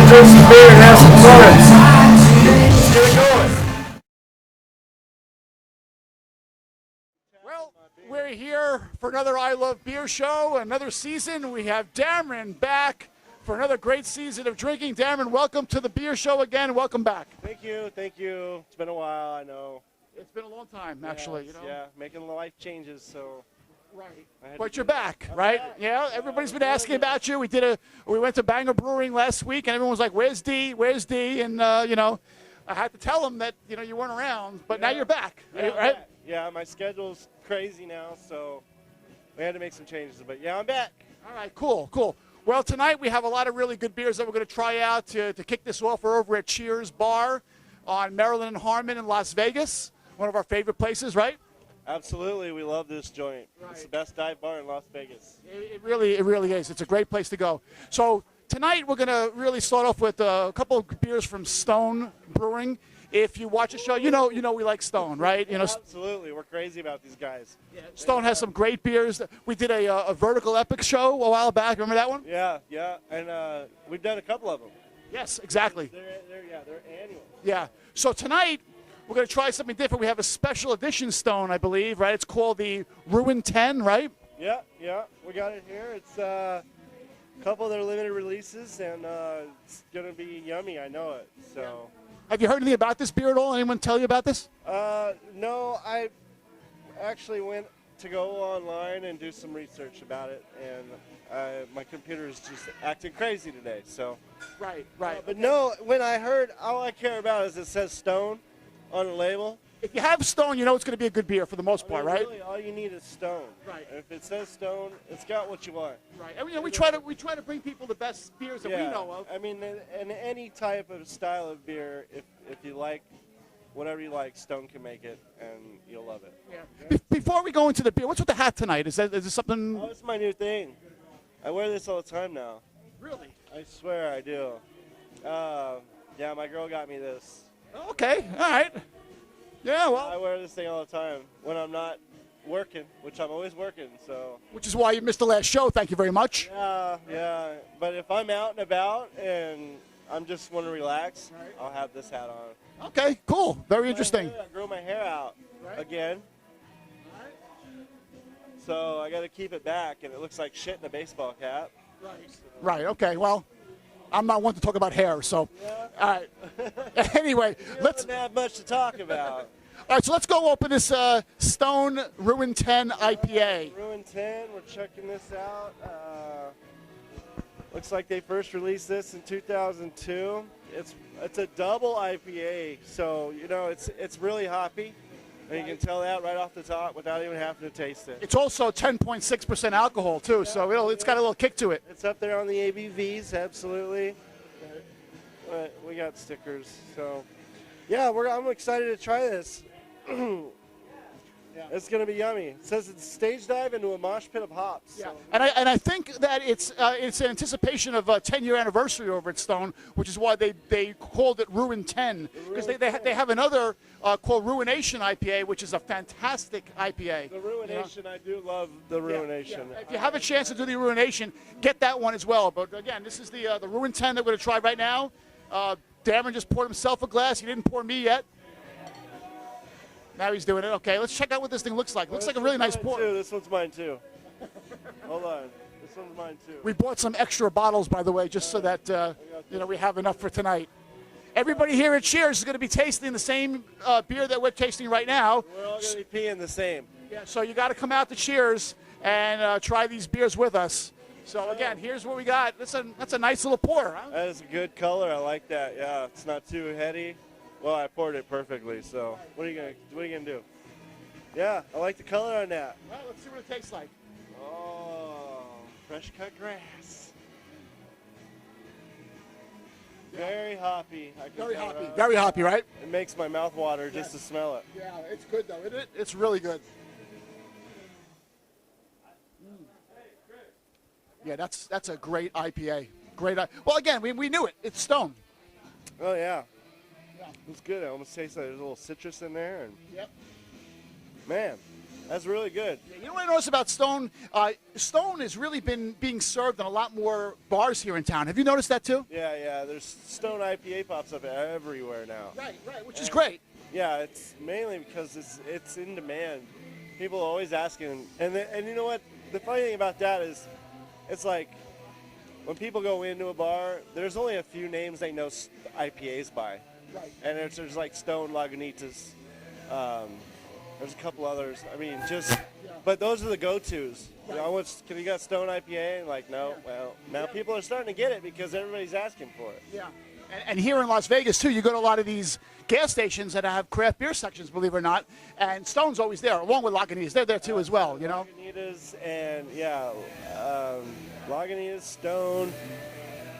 drink some beer and have some fun. Let's get it going. Well, we're here for another I Love Beer show, another season. We have Dameron back for another great season of drinking. Dameron, welcome to the beer show again. Welcome back. Thank you, thank you. It's been a while, I know. It's been a long time, actually. Yes, you know? Yeah, making life changes, so. Right. But you're back, right? Yeah. Everybody's been asking about you. We went to Bangor Brewing last week, and everyone was like, "Where's D? Where's D?" And you know, I had to tell them that you weren't around, but now you're back, Yeah, right? Yeah, my schedule's crazy now, so we had to make some changes. But yeah, I'm back. All right. Cool. Well, tonight we have a lot of really good beers that we're going to try out to kick this off. We're over at Cheers Bar on Maryland and Harmon in Las Vegas, one of our favorite places, right? Absolutely, we love this joint. Right. It's the best dive bar in Las Vegas. It really is. It's a great place to go. So tonight we're going to really start off with a couple of beers from Stone Brewing. If you watch the show, you know we like Stone, right? Absolutely, we're crazy about these guys. Yeah, Stone has some great beers. We did a Vertical Epic show a while back. Remember that one? Yeah, and we've done a couple of them. Yes, exactly. They're annual. Yeah. So tonight we're going to try something different. We have a special edition Stone, I believe, right? It's called the RuinTen, right? Yeah, we got it here. It's a couple of their limited releases, and it's going to be yummy. I know it. So. Have you heard anything about this beer at all? Anyone tell you about this? No, I actually went to go online and do some research about it, and my computer is just acting crazy today. So. Right. But no, when I heard, all I care about is it says Stone on the label. If you have Stone, you know it's going to be a good beer for the most part, right? Really, all you need is Stone. Right. And if it says Stone, it's got what you want. Right. And we try to bring people the best beers that we know of. I mean, in any type of style of beer, if you like whatever you like, Stone can make it, and you'll love it. Yeah. Before we go into the beer, what's with the hat tonight? Is this something? Oh, it's my new thing. I wear this all the time now. Really? I swear I do. Yeah, my girl got me this. Okay. All right. Yeah, well. I wear this thing all the time when I'm not working, which I'm always working, so. Which is why you missed the last show. Thank you very much. Yeah. But if I'm out and about and I'm just want to relax, I'll have this hat on. Okay, cool. Very interesting. I grew my hair out again. So I got to keep it back, and it looks like shit in a baseball cap. Right, okay, well, I'm not one to talk about hair, so. Yeah. All right. Anyway, let's not have much to talk about. All right, so let's go open this Stone RuinTen IPA. RuinTen, we're checking this out. Looks like they first released this in 2002. It's a double IPA, so it's really hoppy. And you can tell that right off the top without even having to taste it. It's also 10.6% alcohol too, so it's got a little kick to it. It's up there on the ABVs, absolutely. But we got stickers, so yeah, I'm excited to try this. It's going to be yummy. It says it's stage dive into a mosh pit of hops. Yeah. So. And I think that it's in anticipation of a 10-year anniversary over at Stone, which is why they called it RuinTen, because they have another called Ruination IPA, which is a fantastic IPA. The Ruination, I do love the Ruination. Yeah. If you have a chance to do the Ruination, get that one as well. But again, this is the RuinTen that we're going to try right now. Dameron just poured himself a glass. He didn't pour me yet. Now he's doing it. Okay, let's check out what this thing looks like. Looks like a really nice pour. This one's mine too. Hold on. This one's mine too. We bought some extra bottles, by the way, just so that we have enough for tonight. Everybody here at Cheers is going to be tasting the same beer that we're tasting right now. We're all going to be peeing the same. Yeah, so you got to come out to Cheers and try these beers with us. So again, here's what we got. That's a nice little pour. Huh? That is a good color. I like that. Yeah, it's not too heady. Well, I poured it perfectly, so what are you gonna do? Yeah, I like the color on that. Well, let's see what it tastes like. Oh, fresh cut grass. Very hoppy. Very hoppy, right? It makes my mouth water just to smell it. Yeah, it's good though, isn't it? It's really good. Yeah, that's a great IPA. Well, again, we knew it. It's Stone. Oh yeah. It's good. I almost taste like there's a little citrus in there, and man, That's really good. You know what I noticed about Stone? Stone has really been being served in a lot more bars here in town. Have you noticed that too? Yeah. There's Stone IPA pops up everywhere now. Right, which is great. Yeah, it's mainly because it's in demand. People are always asking, and you know what? The funny thing about that is, it's like when people go into a bar, there's only a few names they know IPAs by, Right. and there's like Stone, Lagunitas. There's a couple others. I mean, but those are the go-tos. You know, can you got Stone IPA? And like, no. Well, now people are starting to get it because everybody's asking for it. Yeah. And here in Las Vegas, too, you go to a lot of these gas stations that have craft beer sections, believe it or not, and Stone's always there, along with Lagunitas. They're there, too, as well, you know? Lagunitas and, Lagunitas, Stone.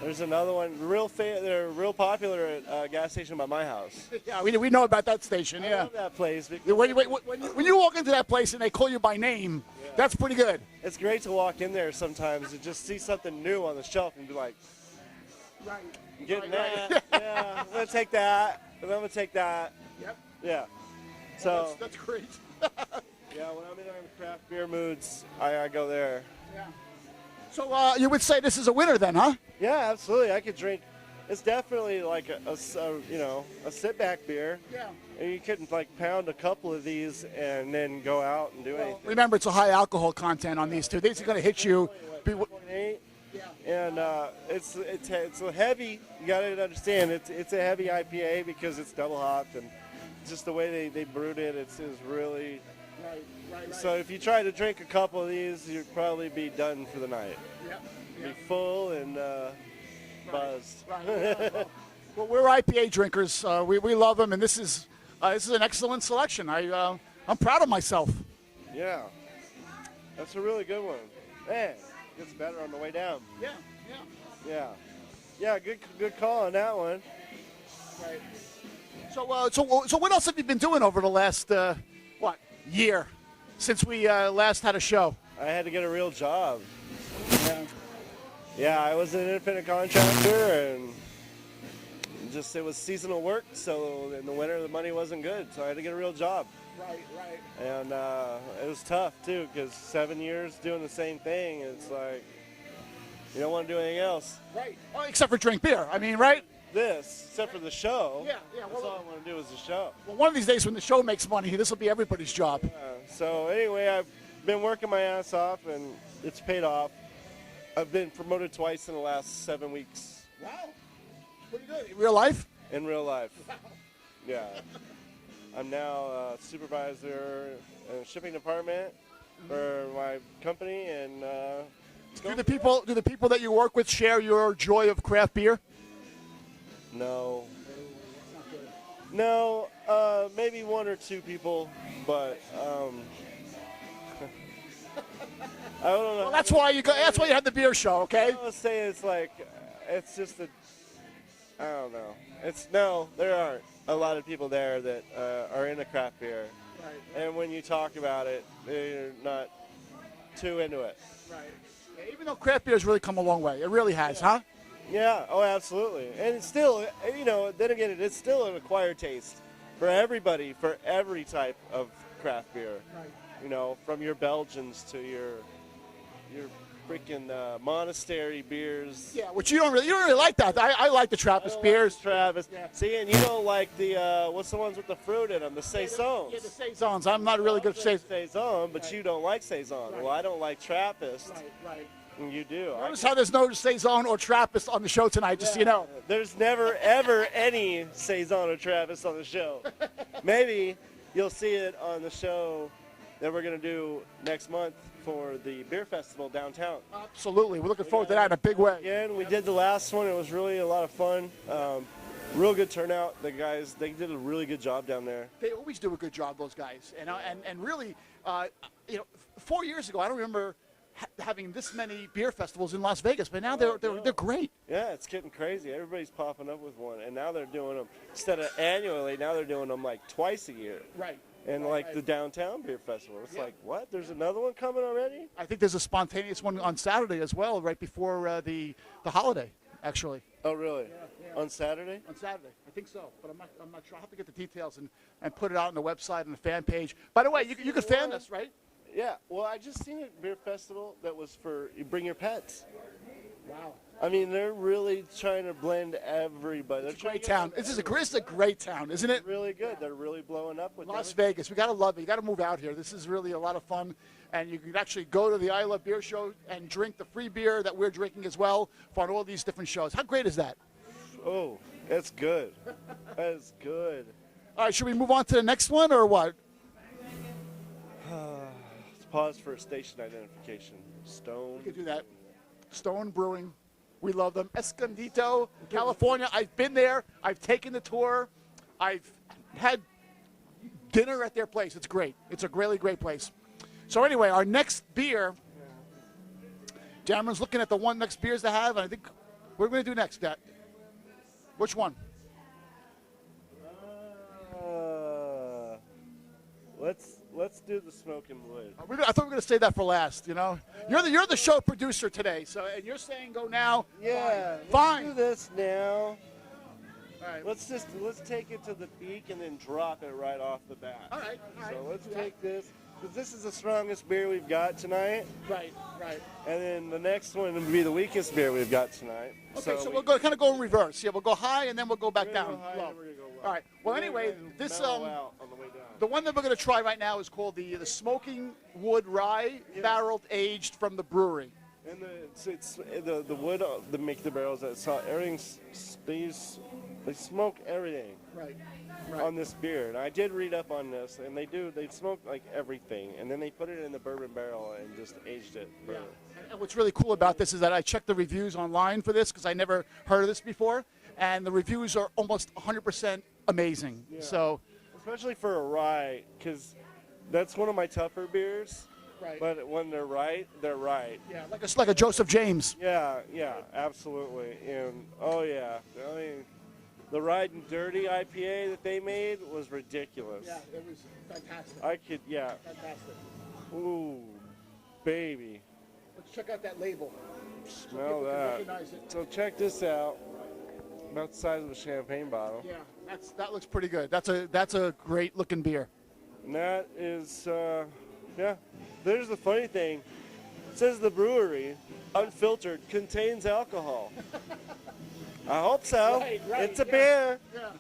There's another one. They're real popular at a gas station by my house. Yeah, we know about that station, I yeah. love that place. When you walk into that place and they call you by name, that's pretty good. It's great to walk in there sometimes and just see something new on the shelf and be like, Right. getting that. Yeah, I'm going to take that. And I'm going to take that. Yep. Yeah. So, That's great. yeah, when I'm in craft beer moods, I go there. Yeah. So you would say this is a winner then, huh? Yeah, absolutely. I could drink. It's definitely like a sit back beer. Yeah. And you couldn't like pound a couple of these and then go out and do anything. Remember, it's a high alcohol content on these two. These are going to hit you. 0.8. And it's a heavy. You got to understand it's a heavy IPA because it's double hopped and just the way they brewed it. It's really. Right. So if you try to drink a couple of these, you'd probably be done for the night. Be full and buzzed. Right. Well, we're IPA drinkers. We love them, and this is an excellent selection. I'm proud of myself. Yeah, that's a really good one. Man, gets better on the way down. Yeah. Good call on that one. Right. So what else have you been doing over the last year since we last had a show? I had to get a real job. Yeah, I was an independent contractor, and it was seasonal work. So in the winter, the money wasn't good, so I had to get a real job. Right. And it was tough too, because 7 years doing the same thing, it's like you don't want to do anything else. Right. Well, except for drink beer. I mean, right? Except for the show. Yeah. That's all I want to do is the show. Well, one of these days when the show makes money, this will be everybody's job. So anyway, I've been working my ass off, and it's paid off. I've been promoted twice in the last 7 weeks. Wow. Pretty good. In real life? In real life. Yeah. I'm now a supervisor in the shipping department for my company, and do the people that you work with share your joy of craft beer? No, maybe one or two people, but I don't know. Well, that's why you had the beer show, okay? I would say it's just I don't know. There aren't a lot of people there that are into craft beer. Right. And when you talk about it, they're not too into it. Right. Yeah, even though craft beer has really come a long way. It really has, huh? Yeah, oh, absolutely. And it's still, then again, it's still an acquired taste for everybody, for every type of craft beer. Right. From your Belgians to your freaking monastery beers. Yeah, which you don't really like that. I like the Trappist beers. Like Travis. Yeah. See, and you don't like the what's the ones with the fruit in them, the saisons. Yeah, the saisons. I'm not really good at saison, but you don't like saison. Right. Well, I don't like Trappist. Right. And you do. Notice how there's no saison or Trappist on the show tonight, just so you know. There's never ever any saison or Trappist on the show. Maybe you'll see it on the show that we're going to do next month for the beer festival downtown. Absolutely. We're looking forward to that in a big way. Again, we did the last one. It was really a lot of fun. Real good turnout. The guys, they did a really good job down there. They always do a good job, those guys. And really, 4 years ago, I don't remember having this many beer festivals in Las Vegas, but now they're great. Yeah, it's getting crazy. Everybody's popping up with one, and now they're doing them instead of annually. Now they're doing them like twice a year. Right. And the downtown beer festival, it's like, what? There's another one coming already? I think there's a spontaneous one on Saturday as well, right before the holiday, actually. Oh, really? Yeah. On Saturday? On Saturday. I think so, but I'm not sure. I'll have to get the details and put it out on the website and the fan page. By the way, you could fan us, right? Yeah. Well, I just seen a beer festival that was for you bring your pets. Wow. I mean, they're really trying to blend everybody. It's a great town. This is a great town, isn't it? Really good. They're really blowing up with Las everything. Vegas. We got to love it. You got to move out here. This is really a lot of fun. And you can actually go to the I Love Beer show and drink the free beer that we're drinking as well on all these different shows. How great is that? Oh, that's good. That's good. All right, should we move on to the next one or what? Let's pause for station identification. Stone. We could do that. Stone Brewing. We love them. Escondido, California. I've been there. I've taken the tour. I've had dinner at their place. It's great. It's a really great place. So anyway, our next beer, Dameron's looking at the one next beers to have, and I think what are we going to do next, Dad? Which one? Let's do the smoking wood. I thought we were going to say that for last. You know, you're the show producer today, so and you're saying go now. Yeah, fine. Let's do this now. All right. Let's take it to the beak and then drop it right off the bat. All right. So let's take this because this is the strongest beer we've got tonight. Right. And then the next one will be the weakest beer we've got tonight. Okay, so we'll kind of go in reverse. Yeah, we'll go high and then we'll go back down. Go high, low. and we're gonna go low. All right. Well, We're anyway, gonna this mellow out on the way down. the one that we're going to try right now is called the Smoking Wood Rye, barreled aged from the Bruery. And it's the wood that make the barrels that everything's they smoke everything Right. on this beer. And I did read up on this, and they smoke like everything, and then they put it in the bourbon barrel and just aged it. Yeah. And what's really cool about this is that I checked the reviews online for this because I never heard of this before, and the reviews are almost 100% amazing. Yeah. So, especially for a rye, because that's one of my tougher beers. right. But when they're right, they're right. Yeah, like a Joseph James. Yeah, absolutely. And oh yeah, I mean, the Ride and Dirty IPA that they made was ridiculous. Yeah, it was fantastic. Fantastic. Ooh, baby. Let's check out that label. Smell people can that. recognize it. So check this out. About the size of a champagne bottle. Yeah, that looks pretty good. That's a great looking beer. And that is, There's the funny thing. It says the brewery, unfiltered, contains alcohol. I hope so. Right, it's a yeah. beer. Yeah.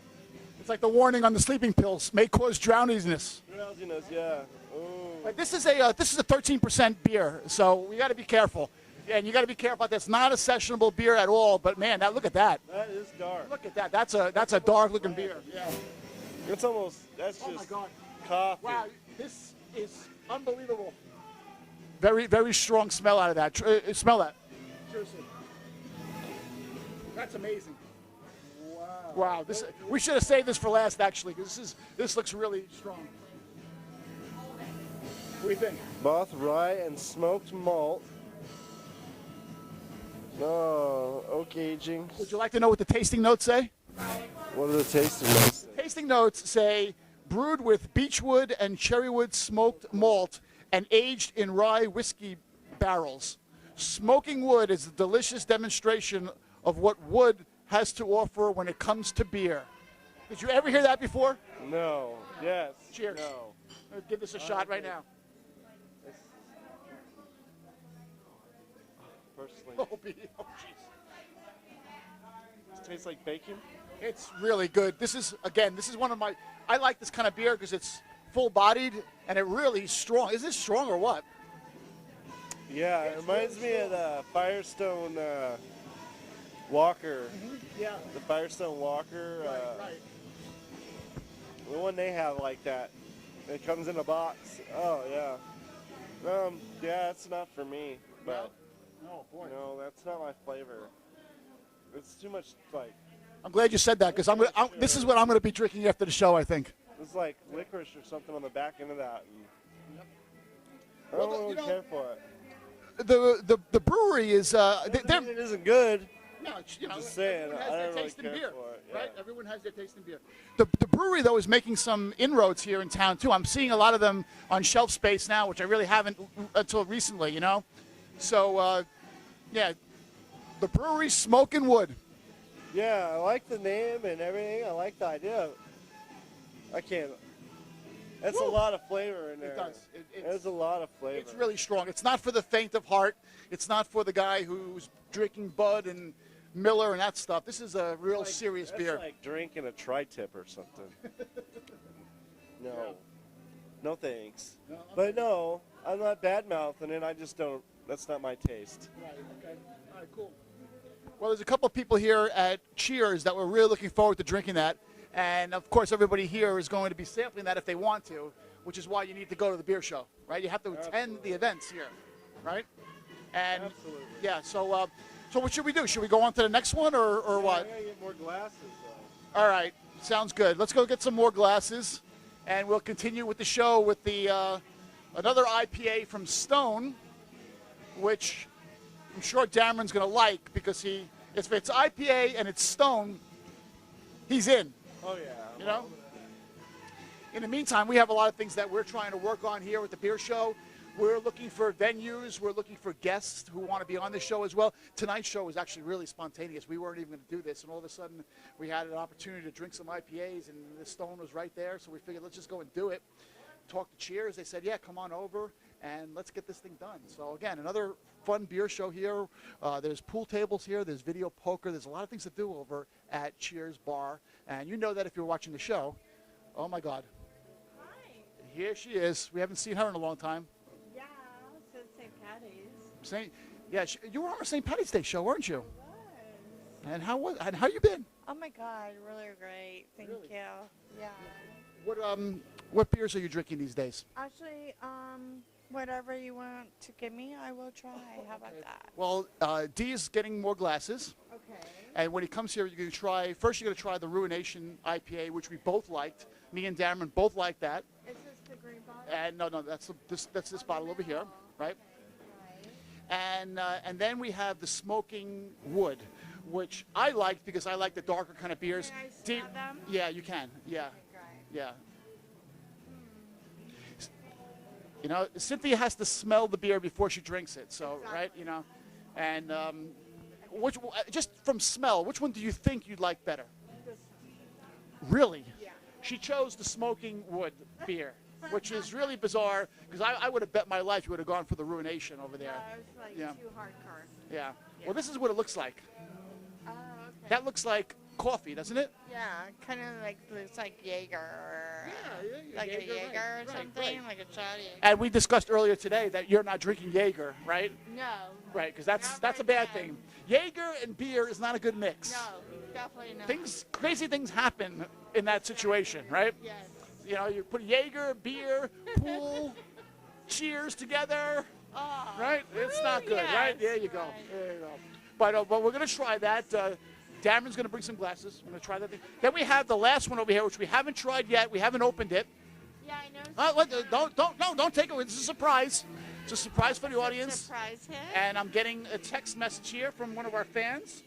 It's like the warning on the sleeping pills may cause drowsiness. Drowsiness, yeah. Ooh. But this is a 13% beer, so we got to be careful. And you got to be careful about this. Not a sessionable beer at all, but man, look at that. That is dark. Look at that. That's a dark looking beer. Yeah. That's just Oh my God. coffee. Wow, this is unbelievable. Very, very strong smell out of that. Smell that. Seriously. That's amazing. Wow. We should have saved this for last, actually, because this looks really strong. What do you think? Both rye and smoked malt. Oh, oak aging. Would you like to know what the tasting notes say? What are the tasting notes? Tasting notes say brewed with beechwood and cherrywood smoked malt and aged in rye whiskey barrels. Smoking wood is a delicious demonstration of what wood has to offer when it comes to beer. Did you ever hear that before? No. Yes. Cheers. No. Let's give this a shot right now. Personally, Oh, jeez. it tastes like bacon. It's really good. This is one of my, I like this kind of beer because it's full-bodied and it really is strong. Is this strong or what? Yeah, it reminds me of the Firestone Walker. Yeah. The Firestone Walker. Right. The one they have like that. It comes in a box. Oh, yeah. Yeah, it's not for me. But, Oh, boy. no, that's not my flavor. It's too much, like, I'm glad you said that because this is what I'm going to be drinking after the show, I think. it's like licorice or something on the back end of that. And I Well, don't really care for it. The brewery is, It isn't good. no, Just saying, everyone I has their don't really taste in care beer, for it, yeah. right? Everyone has their taste in beer. The brewery, though, is making some inroads here in town, too. I'm seeing a lot of them on shelf space now, which I really haven't until recently, So, yeah, the brewery Smoking Wood. Yeah, I like the name and everything. I like the idea. I can't. That's a lot of flavor in there. It does. There's a lot of flavor. It's really strong. It's not for the faint of heart. It's not for the guy who's drinking Bud and Miller and that stuff. This is a real serious beer. It's like drinking a tri-tip or something. No. Yeah. No thanks. No, But no, I'm not bad-mouthing it. I just don't. That's not my taste. Right, okay. All right, cool. Well, there's a couple of people here at Cheers that were really looking forward to drinking that. And, of course, everybody here is going to be sampling that if they want to, which is why you need to go to the beer show, right? You have to attend the events here, right? And, Absolutely. yeah, so what should we do? Should we go on to the next one or what? I gotta get more glasses, though. All right, sounds good. Let's go get some more glasses, and we'll continue with the show with the another IPA from Stone, which I'm sure Dameron's going to like because if it's IPA and it's Stone, he's in. Oh, yeah. You know? In the meantime, we have a lot of things that we're trying to work on here with the beer show. We're looking for venues. We're looking for guests who want to be on the show as well. Tonight's show was actually really spontaneous. We weren't even going to do this, and all of a sudden we had an opportunity to drink some IPAs, and the Stone was right there, so we figured let's just go and do it. Talk to Cheers. They said, yeah, come on over, and let's get this thing done. So, again, another fun beer show here. There's pool tables here. There's video poker. There's a lot of things to do over at Cheers Bar. And you know that if you're watching the show. Oh, my God. Hi. Here she is. We haven't seen her in a long time. Yeah, since St. Patty's. You were on our St. Patty's Day show, weren't you? I And was. how you been? Oh my God, really great. Thank Really? you. Yeah. What beers are you drinking these days? Actually, whatever you want to give me, I will try. How about that? Well, Dee is getting more glasses, Okay. and when he comes here, you're going to try the Ruination IPA, which we both liked. Me and Dameron both liked that. Is this the green bottle? And no, that's this bottle over here, right? Right. And then we have the Smoking Wood, which I liked because I like the darker kind of beers. Can I smell them? Yeah, you can. Yeah, Okay, great. yeah. You know, Cynthia has to smell the beer before she drinks it. So, right, Exactly. you know, and just from smell, which one do you think you'd like better? This, Really? yeah. She chose the Smoking Wood beer, which is really bizarre because I would have bet my life you would have gone for the Ruination over there. Yeah, it's like Yeah. too hardcore. Yeah. Well, this is what it looks like. Oh, okay. That looks like coffee, doesn't it? Yeah, kind of like looks like Jaeger or like Jaeger, a Jaeger right, or right, something, right. like a shot Jaeger. And we discussed earlier today that you're not drinking Jaeger, right? No. Right, because that's Not a right bad now. thing. Jaeger and beer is not a good mix. No, definitely not. Crazy things happen in that situation, right? Yes. You know, you put Jaeger, beer, pool, Cheers together, Oh, right? It's not good, right? yes, There you go. right. There you go. But we're going to try that. Dameron's going to bring some glasses. We're going to try that thing. Then we have the last one over here, which we haven't tried yet. We haven't opened it. Yeah, I know. Don't take it. It's a surprise. It's a surprise for the audience. Surprise hit. And I'm getting a text message here from one of our fans.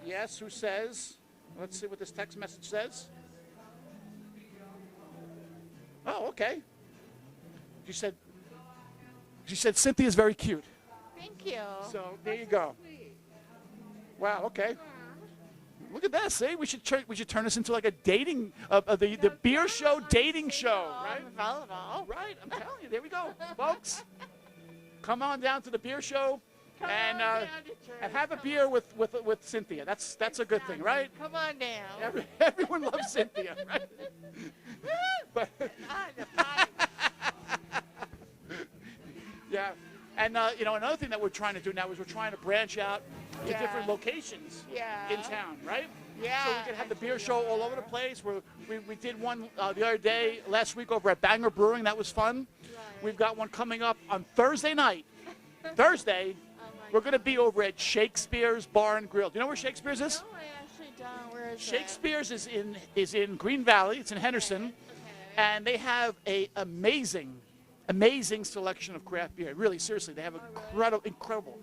Yes, who says, let's see what this text message says. Oh, okay. She said Cynthia's very cute. Thank you. So there you go. Wow, okay. Look at that. See, we should turn this into like a dating, the beer show dating show, right? I'm available. Right, I'm telling you. There we go, folks. Come on down to the beer show, Come and on down to church. and have a beer with Cynthia. That's a good thing, right? Come on down. Everyone loves Cynthia, right? But Ah, the fire. yeah, and another thing that we're trying to do now is we're trying to branch out to Yeah. different locations Yeah. in town, right? Yeah. So we can have the beer show all over the place. We did one the other day, last week over at Banger Brewing. That was fun. Right. We've got one coming up on Thursday night. Thursday, Oh my we're going to be over at Shakespeare's Bar and Grill. Do you know where Shakespeare's is? No, I actually don't. Where is Shakespeare's is in Green Valley. It's in Henderson. Okay. And they have a amazing selection of craft beer. Really, seriously, they have incredible.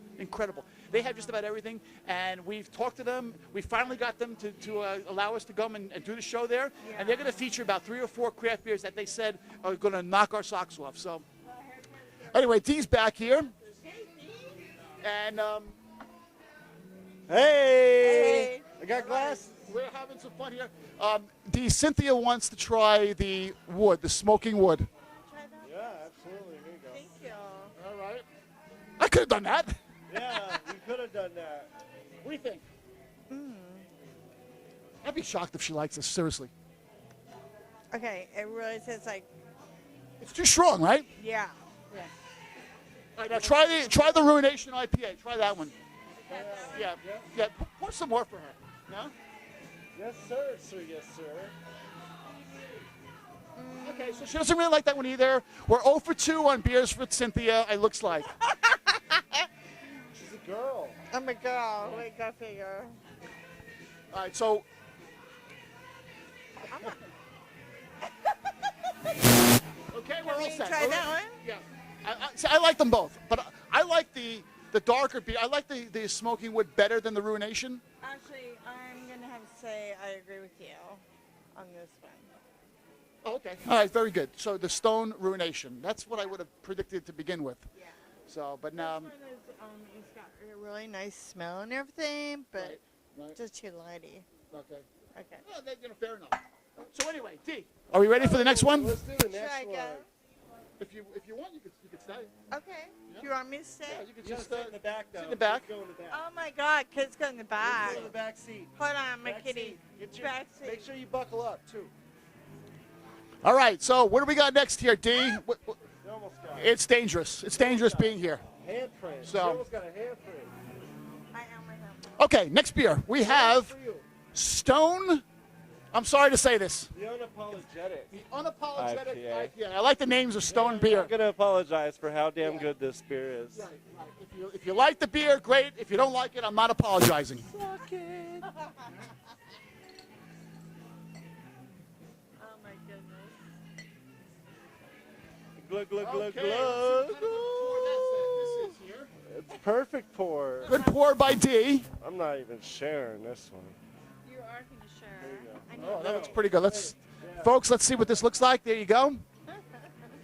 They have just about everything, and we've talked to them. We finally got them to allow us to come and do the show there, and they're going to feature about 3 or 4 craft beers that they said are going to knock our socks off. So, anyway, Dee's back here, and Hey! I got glass. We're having some fun here. Cynthia wants to try the wood, the smoking wood. Try that? Yeah, absolutely. Here you go. Thank you. All right. I could have done that. Yeah, you could have done that. What do you think? I'd be shocked if she likes this, seriously. Okay, it really tastes like, It's too strong, right? yeah. Yeah. All right, now try the Ruination IPA. Try that one. Yeah. Pour some more for her. No? Yes, sir, sir. Yes, sir. Okay, so she doesn't really like that one either. We're 0 for 2 on beers with Cynthia, it looks like. She's a girl. I'm a girl. We go figure. All right, so. Okay, we're all we set. try that one? Yeah. I like them both, but I like the darker beer. I like the smoking wood better than the Ruination. Actually, I'm going to have to say I agree with you on this one. Oh, okay. All right, very good. So the Stone Ruination. That's what I would have predicted to begin with. Yeah. So, but now. This one is, it's got a really nice smell and everything, but Right. just too lighty. Okay. Okay. Well, fair enough. So anyway, D, are we ready for the next one? Let's do the Should next I one. go? If you want, you could stay. Okay. Do you want me to stay? Yeah, you could You just gotta sit in the back, though. sit in the back. Go in the back. Oh my God, kids go in the back. Go in the back seat. Hold on, my Back kitty. seat. Get your, Back seat. make sure you buckle up, too. All right. So what do we got next here, D? You almost got it. It's dangerous. It's dangerous being here. Handprint. So- You almost got a handprint. I am with him. Okay, next beer. We have For you. Stone. I'm sorry to say this. The Unapologetic. The Unapologetic IPA. IPA. I like the names of Stone beer. I'm going to apologize for how damn good this beer is. Right. If you like the beer, great. If you don't like it, I'm not apologizing. Suck it. Oh my goodness. Glug, glug, glug, Okay, glug. let's see what kind of a pour this is here. It's perfect pour. Good pour by D. I'm not even sharing this one. You are going to share. There you go. I need Oh, that looks pretty good. Folks, let's see what this looks like. There you go.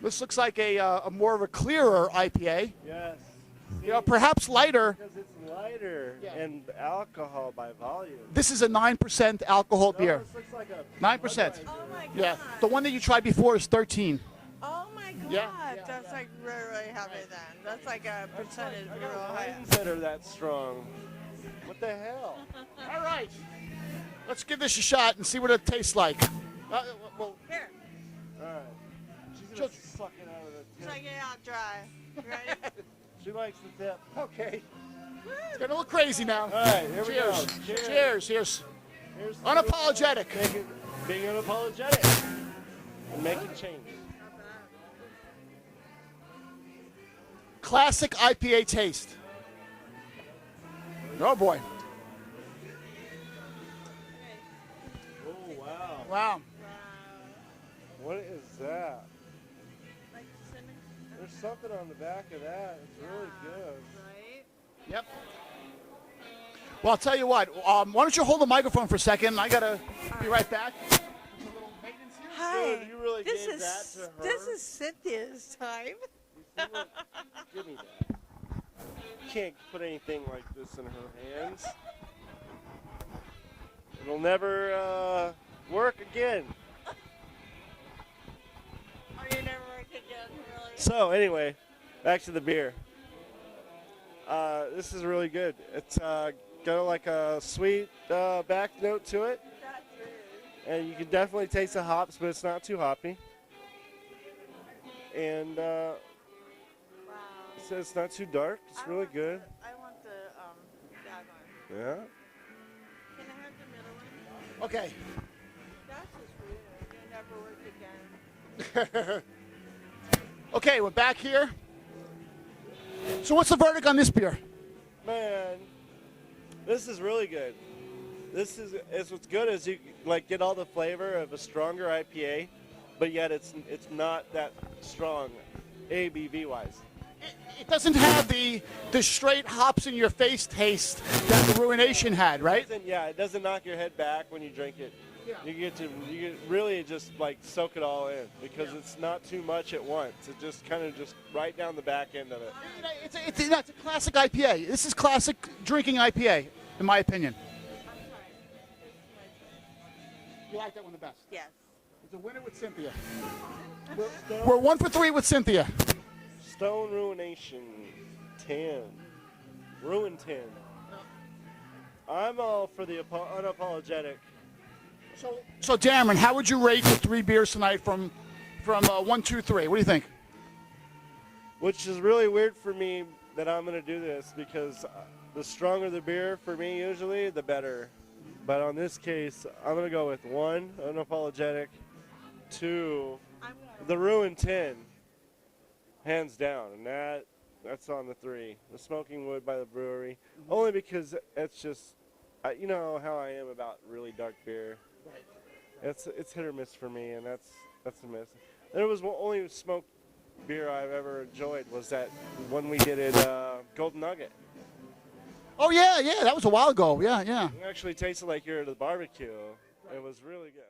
This looks like a more of a clearer IPA. Yes. You know, perhaps lighter. Because it's lighter Yeah. and alcohol by volume. This is a 9% alcohol beer. This looks like a 9%. Budweiser. Oh my God. Yeah. The one that you tried before is 13. Oh my God. Yeah. That's like really, really heavy then. That's like a percentage I real got high. wines that are that strong. What the hell? All right. Let's give this a shot and see what it tastes like. Well, Here. All right. She's going to Just- suck it out of the tip. Take it out dry. You ready? She likes the tip. okay. It's getting a little crazy now. All right, here we go. Cheers. Cheers. Here's Here's the Unapologetic. Being unapologetic and making change. Classic IPA taste. Oh boy. Oh, wow. Wow. What is that? Like cinnamon, There's something on the back of that. It's really good. right? Yep. Well, I'll tell you what. Why don't you hold the microphone for a second? I gotta be right back. Hi. Dude, you really this gave is that to her? this is Cynthia's time. Give me that. You can't put anything like this in her hands. It'll never work again. Oh, you never work again, really? So anyway, back to the beer. This is really good. It's got like a sweet back note to it, That's rude. and you can definitely taste the hops, but it's not too hoppy. And Wow. so it's not too dark. It's really good. I want the that one. Yeah. Can I have the middle one? Okay. That's just weird. You never work again. Okay, we're back here. So what's the verdict on this beer? Man, this is really good. This is what's good is you like get all the flavor of a stronger IPA, but yet it's not that strong, ABV wise. It doesn't have the straight hops in your face taste that the Ruination had, right? It doesn't knock your head back when you drink it. Yeah. You get really just like soak it all in because it's not too much at once. It just kind of just right down the back end of it. It's a classic IPA. This is classic drinking IPA. in my opinion. You like that one the best? Yes. It's a winner with Cynthia. We're 1 for 3 with Cynthia. Stone Ruination 10. RuinTen. I'm all for the Unapologetic. So Darren, how would you rate the 3 beers tonight from 1, 2, 3? What do you think? Which is really weird for me that I'm going to do this because the stronger the beer for me usually, the better. But on this case, I'm going to go with 1, Unapologetic, 2, the RuinTen, hands down. And that's on the 3. The Smoking Wood by the Bruery. Only because it's just, you know how I am about really dark beer. It's hit or miss for me, and that's a miss. There was only smoked beer I've ever enjoyed was that when we did it, Golden Nugget. Oh yeah, that was a while ago. Yeah. It actually tasted like you're at a barbecue. It was really good.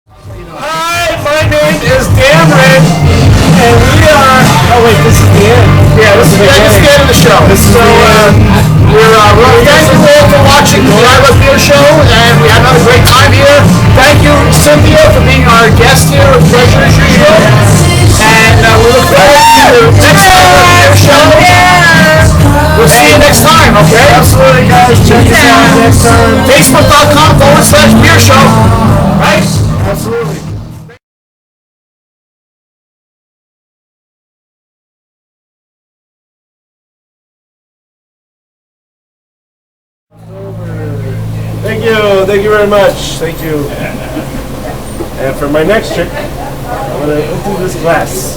Hi, my name is Cameron, and we are. Oh wait, this is the end. Yeah, this is the end of the show. So we're thank you all for watching the I Love Beer Show, and we had another great time here. Thank you, Cynthia, for being our guest here. A pleasure as usual. And we look forward to the next I Love Beer Show. We'll see you next time, okay? Absolutely, guys. Check us out next time. Facebook.com/BeerShow. Right? Absolutely. Thank you very much. Thank you. And for my next trick, I'm going to empty this glass.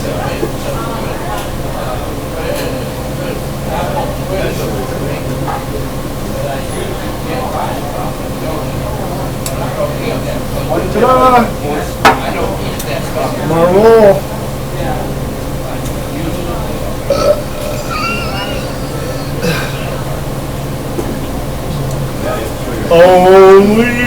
Ta-da! Marvel. Only